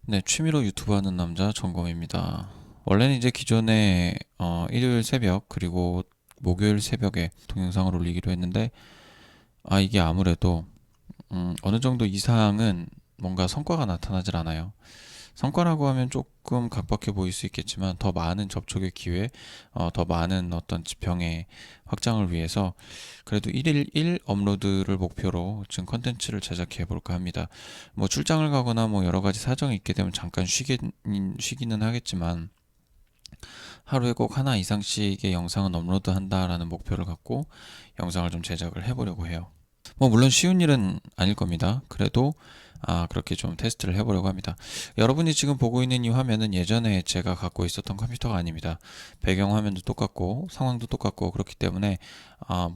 네, 취미로 유튜브 하는 남자 정검입니다. 원래는 이제 기존에 일요일 새벽 그리고 목요일 새벽에 동영상을 올리기로 했는데 이게 아무래도 어느 정도 이상은 뭔가 성과가 나타나질 않아요. 성과라고 하면 조금 각박해 보일 수 있겠지만 더 많은 접촉의 기회, 더 많은 어떤 지평의 확장을 위해서 그래도 1일 1 업로드를 목표로 지금 컨텐츠를 제작해 볼까 합니다. 뭐 출장을 가거나 뭐 여러 가지 사정이 있게 되면 잠깐 쉬기는 하겠지만 하루에 꼭 하나 이상씩의 영상은 업로드한다라는 목표를 갖고 영상을 좀 제작을 해보려고 해요. 뭐 물론 쉬운 일은 아닐 겁니다. 그래도 그렇게 좀 테스트를 해보려고 합니다. 여러분이 지금 보고 있는 이 화면은 예전에 제가 갖고 있었던 컴퓨터가 아닙니다. 배경 화면도 똑같고 상황도 똑같고 그렇기 때문에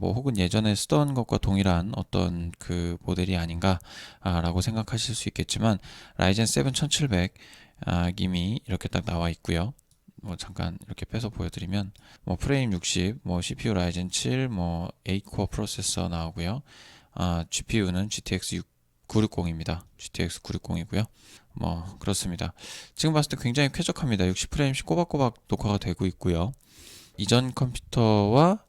뭐 혹은 예전에 쓰던 것과 동일한 어떤 그 모델이 아닌가라고 생각하실 수 있겠지만 라이젠 7 1700 이미 이렇게 딱 나와 있고요. 뭐 잠깐 이렇게 빼서 보여드리면 뭐 프레임 60, 뭐 CPU 라이젠 7, 뭐 8코어 프로세서 나오고요. GPU는 GTX 960입니다. GTX 960이고요. 뭐 그렇습니다. 지금 봤을 때 굉장히 쾌적합니다. 60프레임씩 꼬박꼬박 녹화가 되고 있고요. 이전 컴퓨터와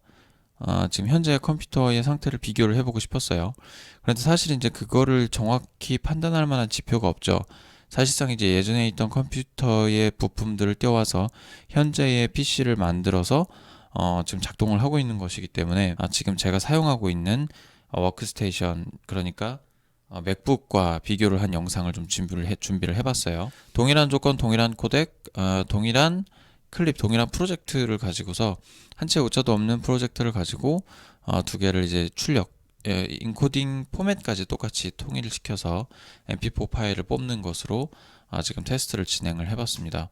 지금 현재 컴퓨터의 상태를 비교를 해보고 싶었어요. 그런데 사실 이제 그거를 정확히 판단할 만한 지표가 없죠. 사실상 이제 예전에 있던 컴퓨터의 부품들을 떼와서 현재의 PC를 만들어서 지금 작동을 하고 있는 것이기 때문에 지금 제가 사용하고 있는 워크스테이션 그러니까 맥북과 비교를 한 영상을 좀 준비를 해봤어요. 동일한 조건, 동일한 코덱, 동일한 클립, 동일한 프로젝트를 가지고서 한 채 오차도 없는 프로젝트를 가지고 두 개를 이제 인코딩 포맷까지 똑같이 통일을 시켜서 MP4 파일을 뽑는 것으로 지금 테스트를 진행을 해봤습니다.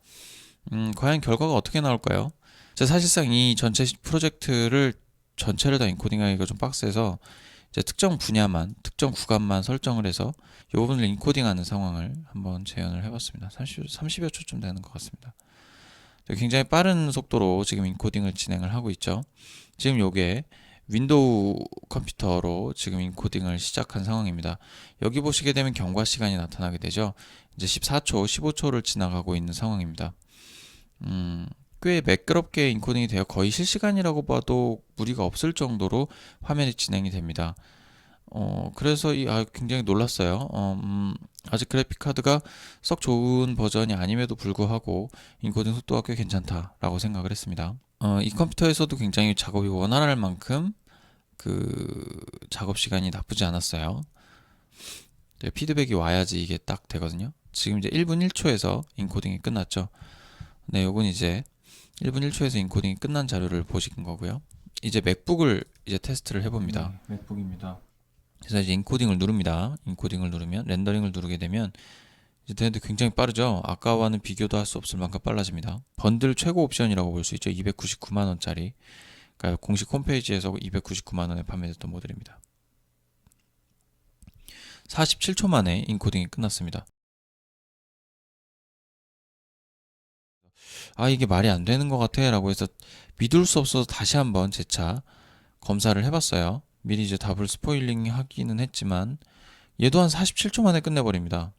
과연 결과가 어떻게 나올까요? 제가 사실상 이 전체 프로젝트를 전체를 다 인코딩하기가 좀 빡세서 이제 특정 분야만, 특정 구간만 설정을 해서 이 부분을 인코딩하는 상황을 한번 재현을 해봤습니다. 30여 초쯤 되는 것 같습니다. 굉장히 빠른 속도로 지금 인코딩을 진행을 하고 있죠. 지금 요게 윈도우 컴퓨터로 지금 인코딩을 시작한 상황입니다. 여기 보시게 되면 경과 시간이 나타나게 되죠. 이제 14초, 15초를 지나가고 있는 상황입니다. 꽤 매끄럽게 인코딩이 되어 거의 실시간이라고 봐도 무리가 없을 정도로 화면이 진행이 됩니다. 그래서 굉장히 놀랐어요. 아직 그래픽 카드가 썩 좋은 버전이 아님에도 불구하고 인코딩 속도가 꽤 괜찮다라고 생각을 했습니다. 이 컴퓨터에서도 굉장히 작업이 원활할 만큼 그 작업 시간이 나쁘지 않았어요. 피드백이 와야지 이게 딱 되거든요. 지금 이제 1분 1초에서 인코딩이 끝났죠. 네, 요건 이제 1분 1초에서 인코딩이 끝난 자료를 보신 거고요. 이제 맥북을 이제 테스트를 해봅니다. 네, 맥북입니다. 그래서 이제 인코딩을 누릅니다. 인코딩을 누르면 렌더링을 누르게 되면 이제 되는데 굉장히 빠르죠. 아까와는 비교도 할 수 없을 만큼 빨라집니다. 번들 최고 옵션이라고 볼 수 있죠. 299만 원짜리. 그러니까 공식 홈페이지에서 299만 원에 판매됐던 모델입니다. 47초 만에 인코딩이 끝났습니다. 이게 말이 안 되는 것 같아 라고 해서 믿을 수 없어서 다시 한번 재차 검사를 해봤어요. 미리 이제 답을 스포일링 하기는 했지만 얘도 한 47초 만에 끝내버립니다.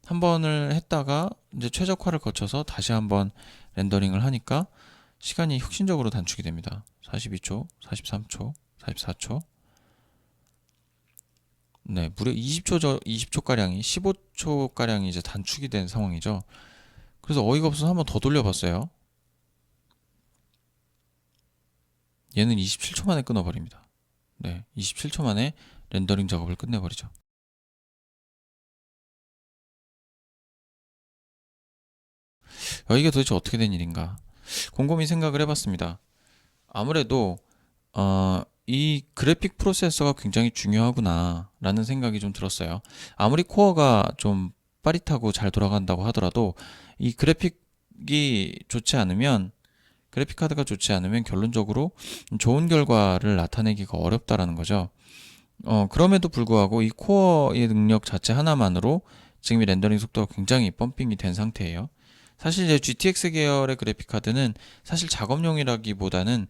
한 번을 했다가 이제 최적화를 거쳐서 다시 한번 렌더링을 하니까 시간이 혁신적으로 단축이 됩니다. 42초, 43초, 44초. 네, 무려 20초가량이 15초가량이 이제 단축이 된 상황이죠. 그래서 어이가 없어서 한번 더 돌려봤어요. 얘는 27초 만에 끊어버립니다. 네, 27초 만에 렌더링 작업을 끝내버리죠. 이게 도대체 어떻게 된 일인가? 곰곰이 생각을 해봤습니다. 아무래도 이 그래픽 프로세서가 굉장히 중요하구나 라는 생각이 좀 들었어요. 아무리 코어가 좀 빠릿하고 잘 돌아간다고 하더라도 이 그래픽이 좋지 않으면 그래픽 카드가 좋지 않으면 결론적으로 좋은 결과를 나타내기가 어렵다라는 거죠. 그럼에도 불구하고 이 코어의 능력 자체 하나만으로 지금 이 렌더링 속도가 굉장히 펌핑이 된 상태예요. 사실 이제 GTX 계열의 그래픽 카드는 사실 작업용이라기보다는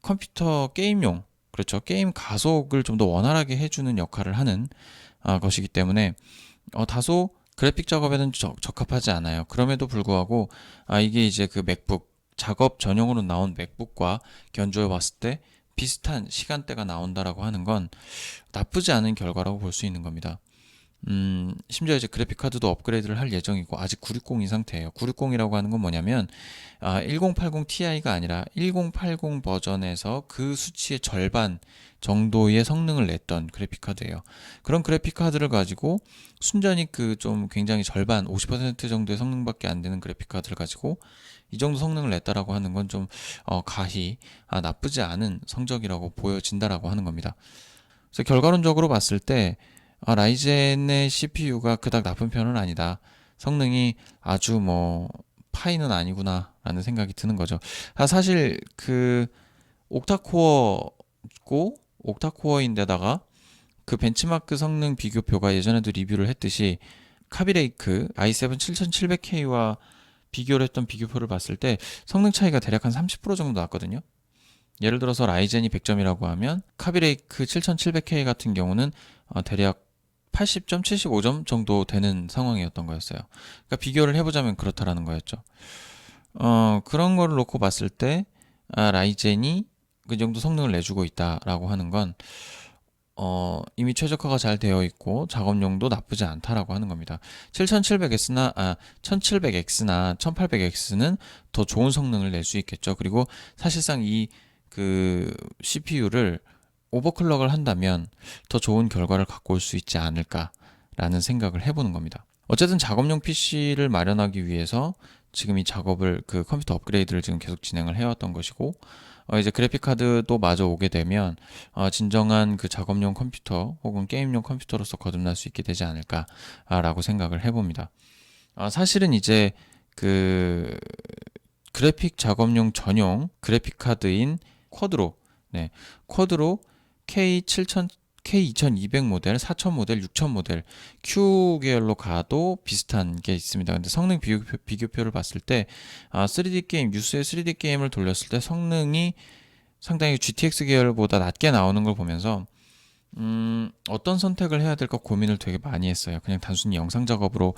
컴퓨터 게임용, 그렇죠. 게임 가속을 좀 더 원활하게 해주는 역할을 하는 것이기 때문에 다소 그래픽 작업에는 적합하지 않아요. 그럼에도 불구하고 이게 이제 그 맥북 작업 전용으로 나온 맥북과 견주어 봤을 때 비슷한 시간대가 나온다라고 하는 건 나쁘지 않은 결과라고 볼 수 있는 겁니다. 심지어 이제 그래픽 카드도 업그레이드를 할 예정이고 아직 960인 상태예요. 960이라고 하는 건 뭐냐면 1080 Ti가 아니라 1080 버전에서 그 수치의 절반 정도의 성능을 냈던 그래픽 카드예요. 그런 그래픽 카드를 가지고 순전히 그 좀 굉장히 절반 50% 정도의 성능밖에 안 되는 그래픽 카드를 가지고 이 정도 성능을 냈다라고 하는 건 좀 가히 나쁘지 않은 성적이라고 보여진다라고 하는 겁니다. 그래서 결과론적으로 봤을 때 라이젠의 CPU가 그닥 나쁜 편은 아니다. 성능이 아주 뭐 파이는 아니구나라는 생각이 드는 거죠. 사실 그 옥타코어고 옥타코어인데다가 그 벤치마크 성능 비교표가 예전에도 리뷰를 했듯이 카비레이크 i7 7700K와 비교를 했던 비교표를 봤을 때 성능 차이가 대략 한 30% 정도 났거든요. 예를 들어서 라이젠이 100점이라고 하면 카비레이크 7700K 같은 경우는 대략 80점, 75점 정도 되는 상황이었던 거였어요. 그러니까 비교를 해보자면 그렇다라는 거였죠. 그런 거를 놓고 봤을 때 라이젠이 그 정도 성능을 내주고 있다라고 하는 건 이미 최적화가 잘 되어 있고 작업용도 나쁘지 않다라고 하는 겁니다. 7700X나 1700X나 1800X는 더 좋은 성능을 낼 수 있겠죠. 그리고 사실상 이 그 CPU를 오버클럭을 한다면 더 좋은 결과를 갖고 올 수 있지 않을까라는 생각을 해보는 겁니다. 어쨌든 작업용 PC를 마련하기 위해서 지금 이 작업을 그 컴퓨터 업그레이드를 지금 계속 진행을 해왔던 것이고 이제 그래픽 카드도 마저 오게 되면 진정한 그 작업용 컴퓨터 혹은 게임용 컴퓨터로서 거듭날 수 있게 되지 않을까라고 생각을 해봅니다. 사실은 이제 그 그래픽 작업용 전용 그래픽 카드인 쿼드로, 쿼드로 K7000, K2200 모델, 4000 모델, 6000 모델 Q 계열로 가도 비슷한 게 있습니다. 근데 성능 비교표를 봤을 때 3D 게임, 뉴스의 3D 게임을 돌렸을 때 성능이 상당히 GTX 계열보다 낮게 나오는 걸 보면서 어떤 선택을 해야 될까 고민을 되게 많이 했어요. 그냥 단순히 영상 작업으로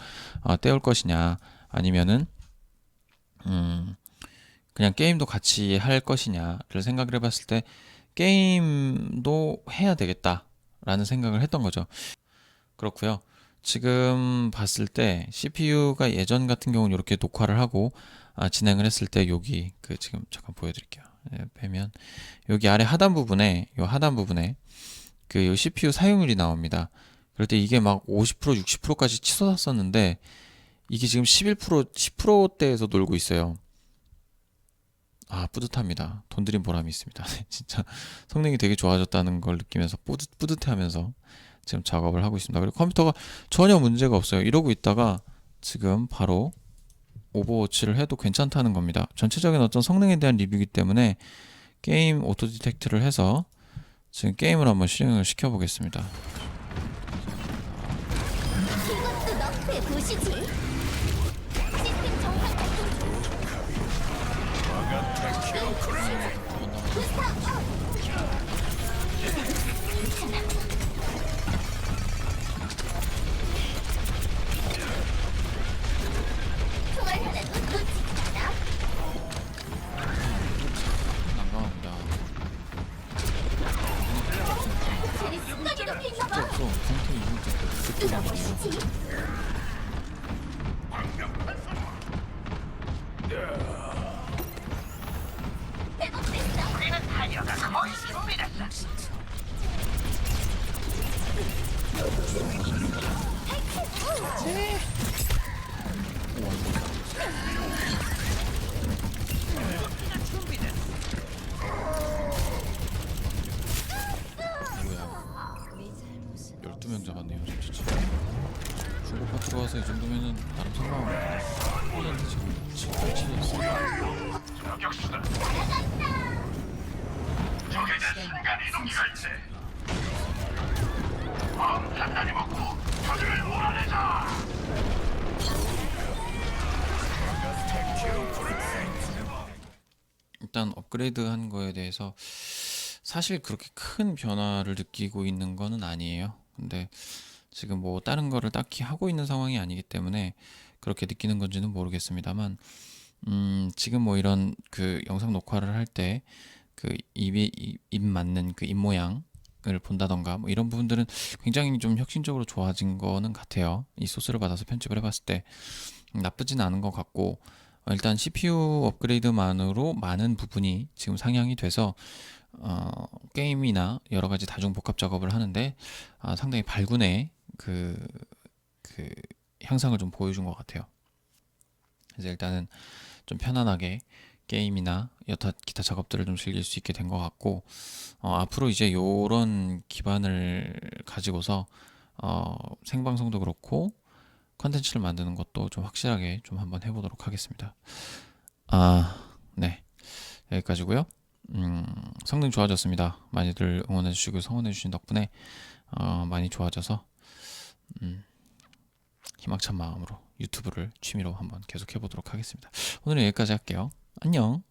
때울 것이냐, 아니면은 그냥 게임도 같이 할 것이냐를 생각을 해봤을 때 게임도 해야 되겠다라는 생각을 했던 거죠. 그렇고요. 지금 봤을 때 CPU가 예전 같은 경우는 이렇게 녹화를 하고 진행을 했을 때 여기 그 지금 잠깐 보여드릴게요. 빼면 여기 아래 하단 부분에 그 CPU 사용률이 나옵니다. 그럴 때 이게 막 50%, 60%까지 치솟았었는데 이게 지금 11%, 10%대에서 놀고 있어요. 뿌듯합니다. 돈 들인 보람이 있습니다. 진짜 성능이 되게 좋아졌다는 걸 느끼면서 뿌듯해하면서 지금 작업을 하고 있습니다. 그리고 컴퓨터가 전혀 문제가 없어요. 이러고 있다가 지금 바로 오버워치를 해도 괜찮다는 겁니다. 전체적인 어떤 성능에 대한 리뷰이기 때문에 게임 오토 디텍트를 해서 지금 게임을 한번 실행을 시켜보겠습니다. 이것도 너프에 보시지. 시스템 정상 작동 중. 부스터 업. 총알 하나도 놓치지 않아. 난감합니다. 쟤네 순간이 높인가 봐. 없어. 상태이 뚫어보시지. 회복됐어. 우리는 타이어가 거의 준비됐어. 뭐야? 12명 잡았네요. 진짜. 중고 파트로 와서 이 정도면은 나름 상관없는데 폴란드 지금 7, 8층에 있어. 저격수다. 적에 대한 순간 이동기가 있네. 마음 단단히 먹고 저들을 몰아내자. 일단 업그레이드 한 거에 대해서 사실 그렇게 큰 변화를 느끼고 있는 거는 아니에요. 근데 지금 뭐 다른 거를 딱히 하고 있는 상황이 아니기 때문에 그렇게 느끼는 건지는 모르겠습니다만, 지금 뭐 이런 그 영상 녹화를 할 때 그 입 맞는 그 입 모양을 본다던가 뭐 이런 부분들은 굉장히 좀 혁신적으로 좋아진 거는 같아요. 이 소스를 받아서 편집을 해봤을 때 나쁘진 않은 것 같고, 일단 CPU 업그레이드만으로 많은 부분이 지금 상향이 돼서 게임이나 여러 가지 다중 복합 작업을 하는데 상당히 발군의 그 향상을 좀 보여준 것 같아요. 그래서 일단은 좀 편안하게 게임이나 여타 기타 작업들을 좀 즐길 수 있게 된 것 같고, 앞으로 이제 요런 기반을 가지고서 생방송도 그렇고 컨텐츠를 만드는 것도 좀 확실하게 좀 한번 해보도록 하겠습니다. 네, 여기까지고요. 성능 좋아졌습니다. 많이들 응원해 주시고 성원해 주신 덕분에 많이 좋아져서 희망찬 마음으로 유튜브를 취미로 한번 계속 해보도록 하겠습니다. 오늘은 여기까지 할게요. 안녕.